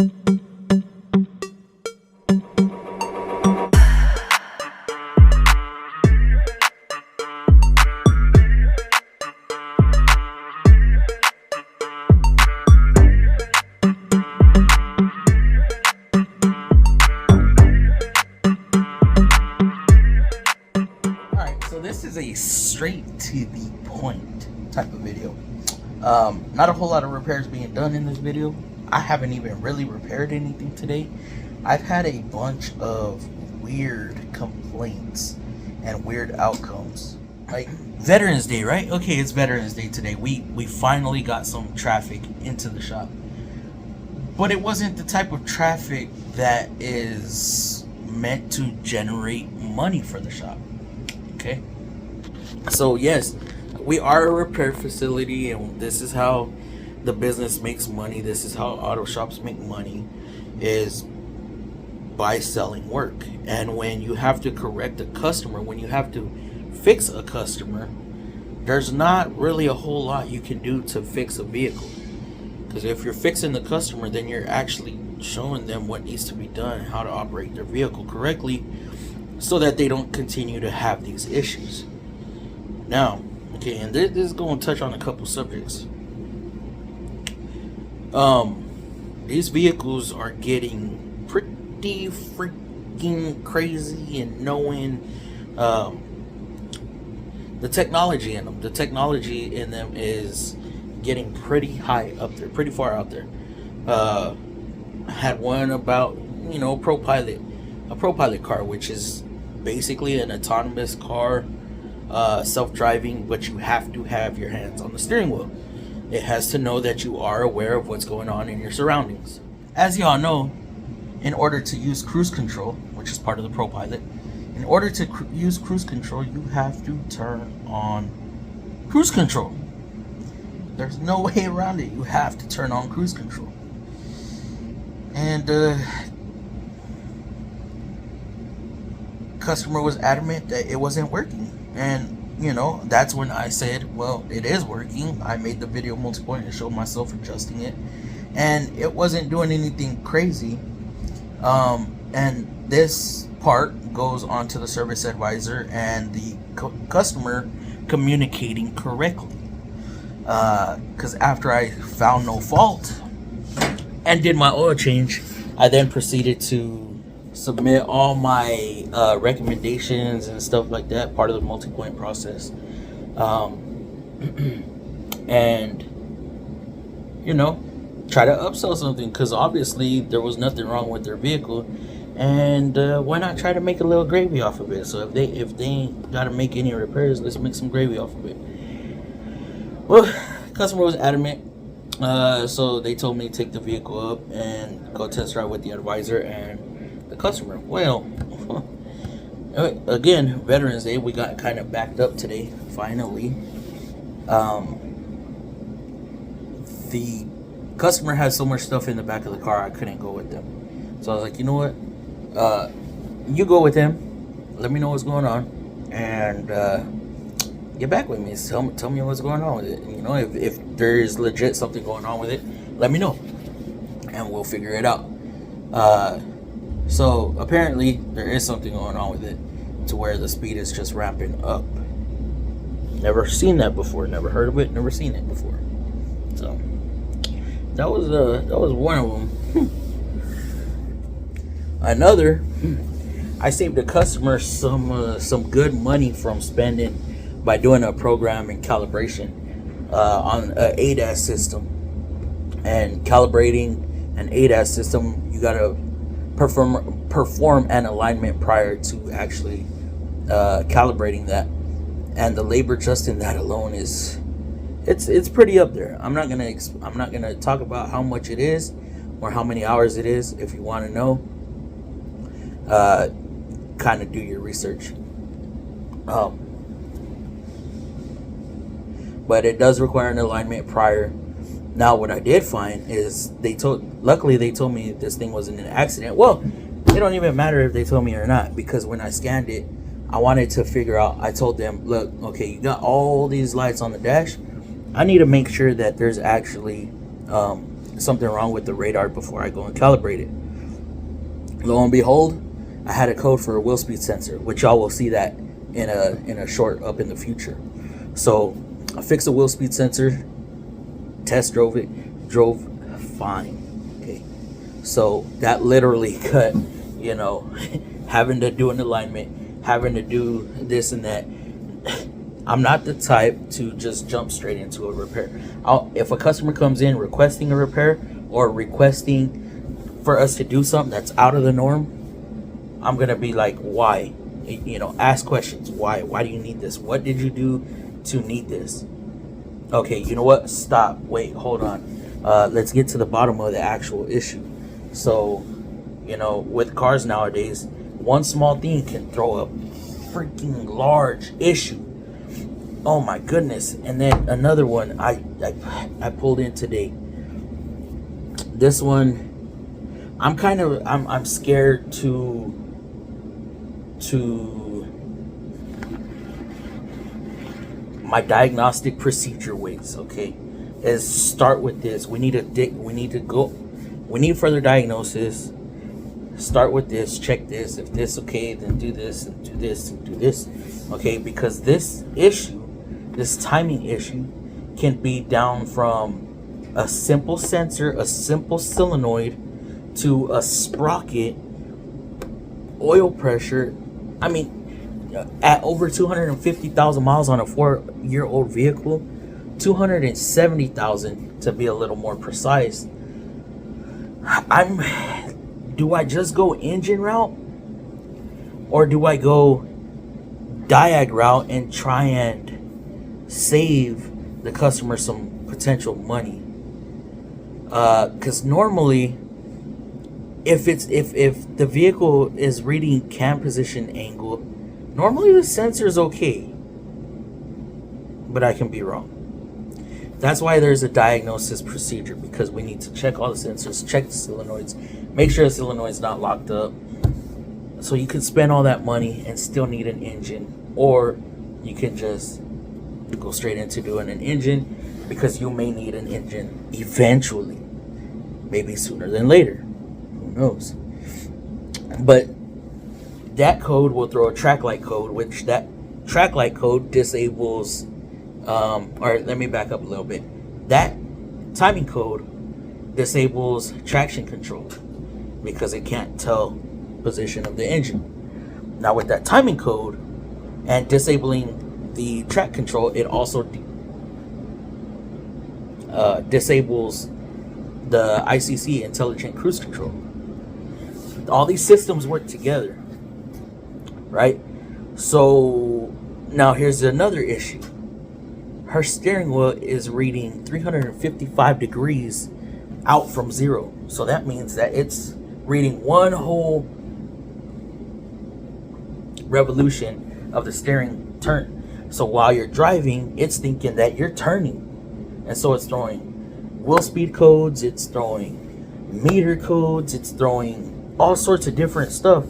This is a straight to the point type of video. Not a whole lot of repairs being done in this video. I haven't even really repaired anything today. I've had a bunch of weird complaints and weird outcomes. Like Veterans Day, right? Okay, it's Veterans Day today. We finally got some traffic into the shop, but it wasn't the type of traffic that is meant to generate money for the shop. Okay, so yes, we are a repair facility, and this is how the business makes money. This is how auto shops make money, is by selling work. And when you have to correct a customer, when you have to fix a customer, there's not really a whole lot you can do to fix a vehicle, because if you're fixing the customer, then you're actually showing them what needs to be done, how to operate their vehicle correctly, so that they don't continue to have these issues. Now, okay, and this is going to touch on a couple subjects. These vehicles are getting pretty freaking crazy, and knowing the technology in them. The technology in them is getting pretty high up there, pretty far out there. I had one about, you know, a ProPilot car, which is basically an autonomous car, self-driving, but you have to have your hands on the steering wheel. It has to know that you are aware of what's going on in your surroundings. As y'all know, in order to use cruise control, which is part of the ProPilot, in order to use cruise control, you have to turn on cruise control. There's no way around it. You have to turn on cruise control. And customer was adamant that it wasn't working, and you know, that's when I said, well, it is working. I made the video multiple and showed myself adjusting it, and it wasn't doing anything crazy. And this part goes on to the service advisor and the customer communicating correctly, because after I found no fault and did my oil change, I then proceeded to submit all my recommendations and stuff like that, part of the multi-point process, and you know, try to upsell something, because obviously there was nothing wrong with their vehicle, and why not try to make a little gravy off of it? So if they ain't got to make any repairs, let's make some gravy off of it. Well, customer was adamant, so they told me to take the vehicle up and go test drive with the advisor and the customer. Well, again, Veterans Day, we got kind of backed up today, finally. The customer had so much stuff in the back of the car, I couldn't go with them. So I was like, you know what? You go with them, let me know what's going on, and get back with me. Tell me what's going on with it. You know, if there is legit something going on with it, let me know, and we'll figure it out. So apparently there is something going on with it, to where the speed is just ramping up. Never seen that before, never heard of it, never seen it before. So that was one of them. Another, I saved a customer some good money from spending by doing a program and calibration on an ADAS system. And calibrating an ADAS system, you gotta perform an alignment prior to actually calibrating that, and the labor just in that alone is it's pretty up there. I'm not gonna talk about how much it is or how many hours it is. If you want to know, kind of do your research. But it does require an alignment prior. Now, what I did find is luckily they told me this thing wasn't an accident. Well, it don't even matter if they told me or not, because when I scanned it, I wanted to figure out, I told them, look, okay, you got all these lights on the dash. I need to make sure that there's actually something wrong with the radar before I go and calibrate it. Lo and behold, I had a code for a wheel speed sensor, which y'all will see that in a short up in the future. So I fixed the wheel speed sensor, test drove it, drove fine. Okay, so that literally cut, you know, having to do an alignment, having to do this and that. I'm not the type to just jump straight into a repair. If a customer comes in requesting a repair or requesting for us to do something that's out of the norm, I'm gonna be like, why? You know, ask questions. Why do you need this? What did you do to need this? Okay, you know what, stop, wait, hold on, let's get to the bottom of the actual issue. So, you know, with cars nowadays, one small thing can throw a freaking large issue. Oh my goodness. And then another one I pulled in today. This one, I'm scared to my diagnostic procedure ways. Okay, is start with this. We need further diagnosis. Start with this, check this. If this okay, then do this and do this and do this. Okay, because this issue, this timing issue, can be down from a simple sensor, a simple solenoid, to a sprocket, oil pressure. I mean, at over 250,000 miles on a 4-year-old vehicle, 270,000 to be a little more precise. Do I just go engine route, or do I go DIAG route and try and save the customer some potential money? Because normally, if the vehicle is reading cam position angle, normally the sensor is okay, but I can be wrong. That's why there's a diagnosis procedure, because we need to check all the sensors, check the solenoids, make sure the solenoid's not locked up. So you can spend all that money and still need an engine, or you can just go straight into doing an engine, because you may need an engine eventually, maybe sooner than later, who knows. But that code will throw a track light code, which that track light code disables, or let me back up a little bit. That timing code disables traction control because it can't tell position of the engine. Now with that timing code and disabling the track control, it also disables the ICC, intelligent cruise control. All these systems work together, right? So now here's another issue. Her steering wheel is reading 355 degrees out from zero. So that means that it's reading one whole revolution of the steering turn. So while you're driving, it's thinking that you're turning. And so it's throwing wheel speed codes, it's throwing meter codes, it's throwing all sorts of different stuff.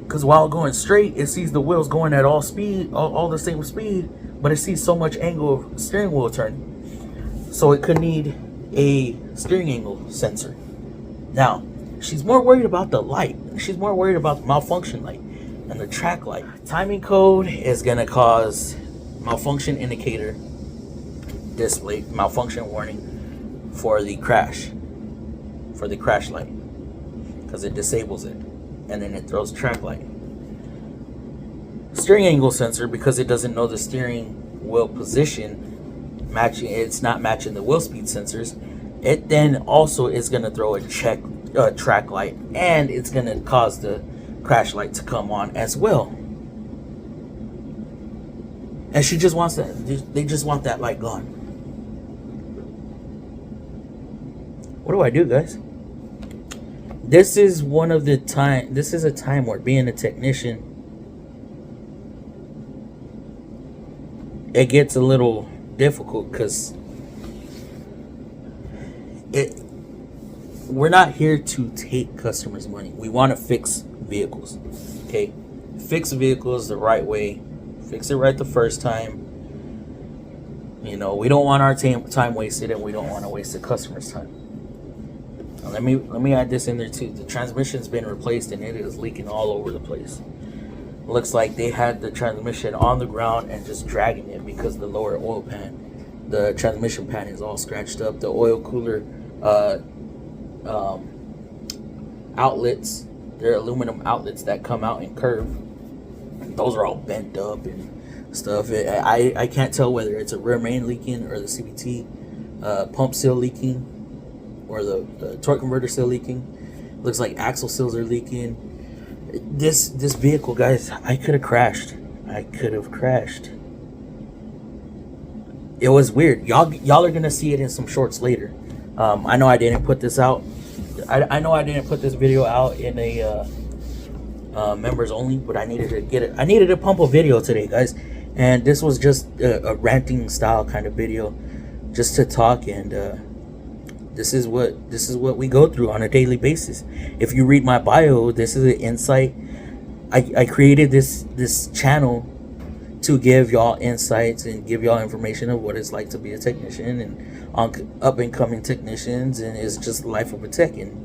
Because while going straight, it sees the wheels going at all speed, all the same speed, but it sees so much angle of steering wheel turning. So it could need a steering angle sensor. Now, she's more worried about the light. She's more worried about the malfunction light and the track light. Timing code is gonna cause malfunction indicator display, malfunction warning for the crash light, because it disables it, and then it throws track light. Steering angle sensor, because it doesn't know the steering wheel position matching, it's not matching the wheel speed sensors, it then also is going to throw a track light, and it's going to cause the crash light to come on as well. And she just wants that, they just want that light gone. What do I do, guys? This is one of the time, this is a time where being a technician, it gets a little difficult, because we're not here to take customers' money. We want to fix vehicles, okay? Fix vehicles the right way, fix it right the first time. You know, we don't want our time wasted, and we don't want to waste the customer's time. let me add this in there too. The transmission's been replaced and it is leaking all over the place. Looks like they had the transmission on the ground and just dragging it because the lower oil pan, the transmission pan is all scratched up. The oil cooler outlets, they're aluminum outlets that come out and curve. Those are all bent up and stuff. I can't tell whether it's a rear main leaking or the CVT pump seal leaking or the torque converter seal leaking. Looks like axle seals are leaking. This vehicle, guys, I could have crashed. I could have crashed. It was weird. Y'all are gonna see it in some shorts later. I know I didn't put this out. I know I didn't put this video out in a members only, but I needed to get it. I needed to pump a video today, guys, and this was just a ranting style kind of video, just to talk. And this is what we go through on a daily basis. If you read my bio, this is an insight. I created this channel to give y'all insights and give y'all information of what it's like to be a technician and on up and coming technicians, and it's just the life of a tech. And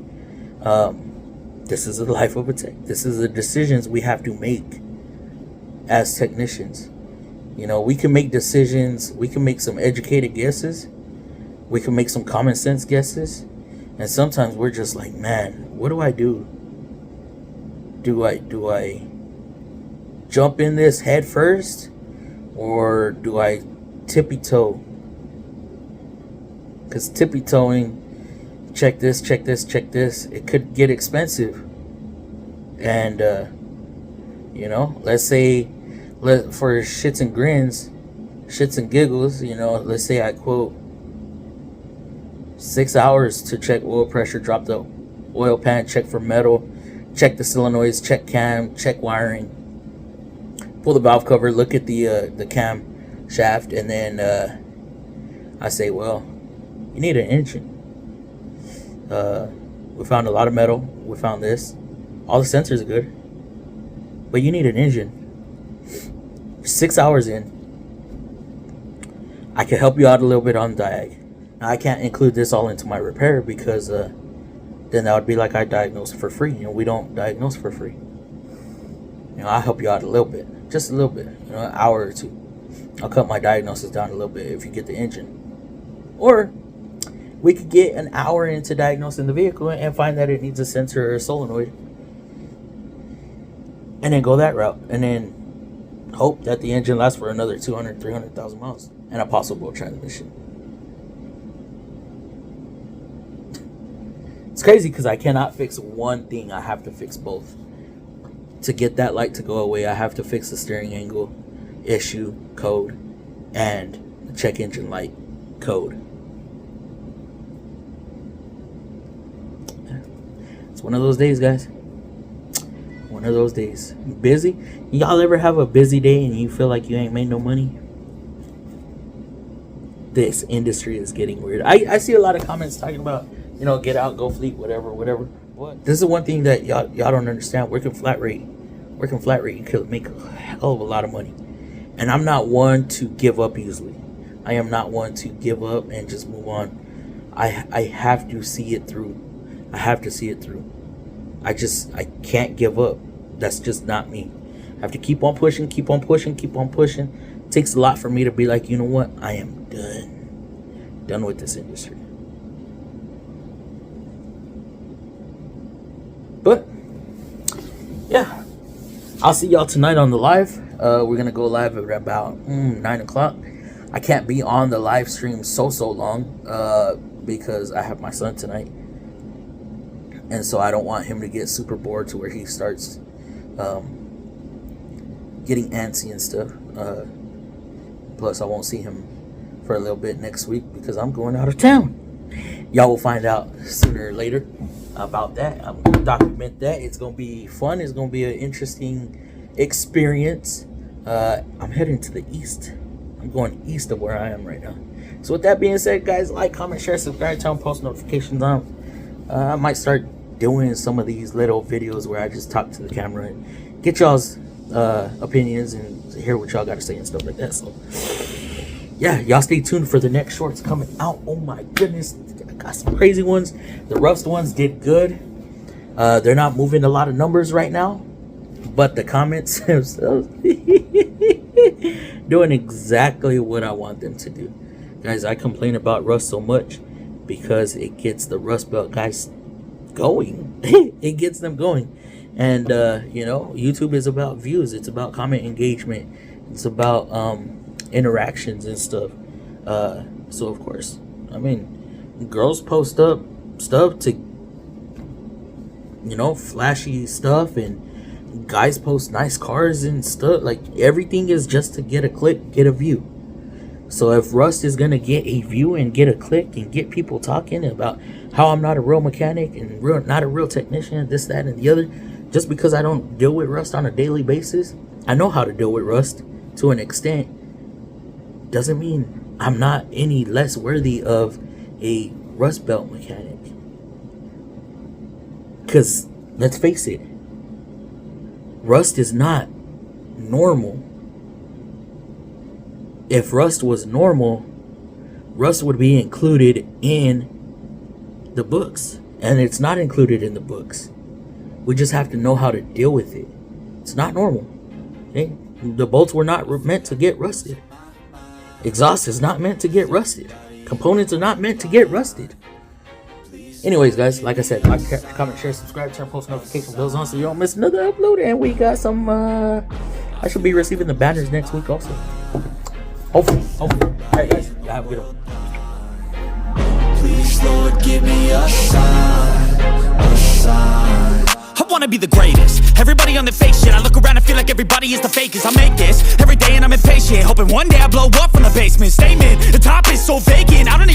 this is the life of a tech. This is the decisions we have to make as technicians. You know, we can make decisions. We can make some educated guesses. We can make some common sense guesses. And sometimes we're just like, man, what do I do? Do I jump in this head first, or do I tippy toe? Because tippy toeing, check this, it could get expensive. And you know, let's say, for shits and grins, shits and giggles, you know, let's say I quote 6 hours to check oil pressure, drop the oil pan, check for metal, check the solenoids, check cam, check wiring, pull the valve cover, look at the cam shaft, and then I say, well, you need an engine. We found a lot of metal. We found this. All the sensors are good, but you need an engine. 6 hours in, I can help you out a little bit on DIAG. Now, I can't include this all into my repair because then that would be like I diagnose for free. You know, we don't diagnose for free. You know, I'll help you out a little bit, just a little bit. You know, an hour or two. I'll cut my diagnosis down a little bit if you get the engine. Or we could get an hour into diagnosing the vehicle and find that it needs a sensor or a solenoid, and then go that route, and then hope that the engine lasts for another 200, 300,000 miles and a possible transmission. It's crazy because I cannot fix one thing. I have to fix both. To get that light to go away, I have to fix the steering angle issue code and the check engine light code. It's one of those days, guys. One of those days. Busy? Y'all ever have a busy day and you feel like you ain't made no money? This industry is getting weird. I see a lot of comments talking about, you know, get out, go fleet, whatever. What? This is one thing that y'all don't understand. Working flat rate, you could make a hell of a lot of money. And I'm not one to give up easily. I am not one to give up and just move on. I have to see it through. I have to see it through. I can't give up. That's just not me. I have to keep on pushing. It takes a lot for me to be like, you know what? I am done with this industry. But yeah, I'll see y'all tonight on the live. We're gonna go live at about 9 o'clock. I can't be on the live stream so long because I have my son tonight, and so I don't want him to get super bored to where he starts getting antsy and stuff. Plus, I won't see him for a little bit next week because I'm going out of town. Y'all will find out sooner or later about that. I'm going to document that. It's going to be fun. It's going to be an interesting experience. I'm heading to the east. I'm going east of where I am right now. So with that being said, guys, like, comment, share, subscribe, turn post notifications on. I might start doing some of these little videos where I just talk to the camera and get y'all's opinions and hear what y'all got to say and stuff like that. So yeah, y'all stay tuned for the next shorts coming out. Oh my goodness, got some crazy ones. The rust ones did good. They're not moving a lot of numbers right now, but the comments themselves doing exactly what I want them to do. Guys, I complain about rust so much because it gets the rust belt guys going. It gets them going. And you know, YouTube is about views. It's about comment engagement. It's about interactions and stuff. So of course, I mean, girls post up stuff to, you know, flashy stuff, and guys post nice cars and stuff. Like, everything is just to get a click, get a view. So if Rust is gonna get a view and get a click and get people talking about how I'm not a real mechanic and not a real technician, this, that, and the other, just because I don't deal with Rust on a daily basis, I know how to deal with Rust to an extent, doesn't mean I'm not any less worthy of a Rust belt mechanic. Because let's face it, Rust is not normal. If Rust was normal, Rust would be included in the books, and it's not included in the books. We just have to know how to deal with it. It's not normal. Okay? The bolts were not meant to get rusted. Exhaust is not meant to get rusted. Components are not meant to get rusted. Anyways, guys, like I said, like, comment, share, subscribe, turn post notification bells on so you don't miss another upload. And we got some, I should be receiving the banners next week also. Hopefully. Alright, guys, y'all have a good one. Please, Lord, give me a sign, a sign. I wanna be the greatest. Everybody on the fake shit. I look around and feel like everybody is the fakest. I make this every day and I'm impatient, hoping one day I blow up from the basement. Statement, the top is so vacant, I don't even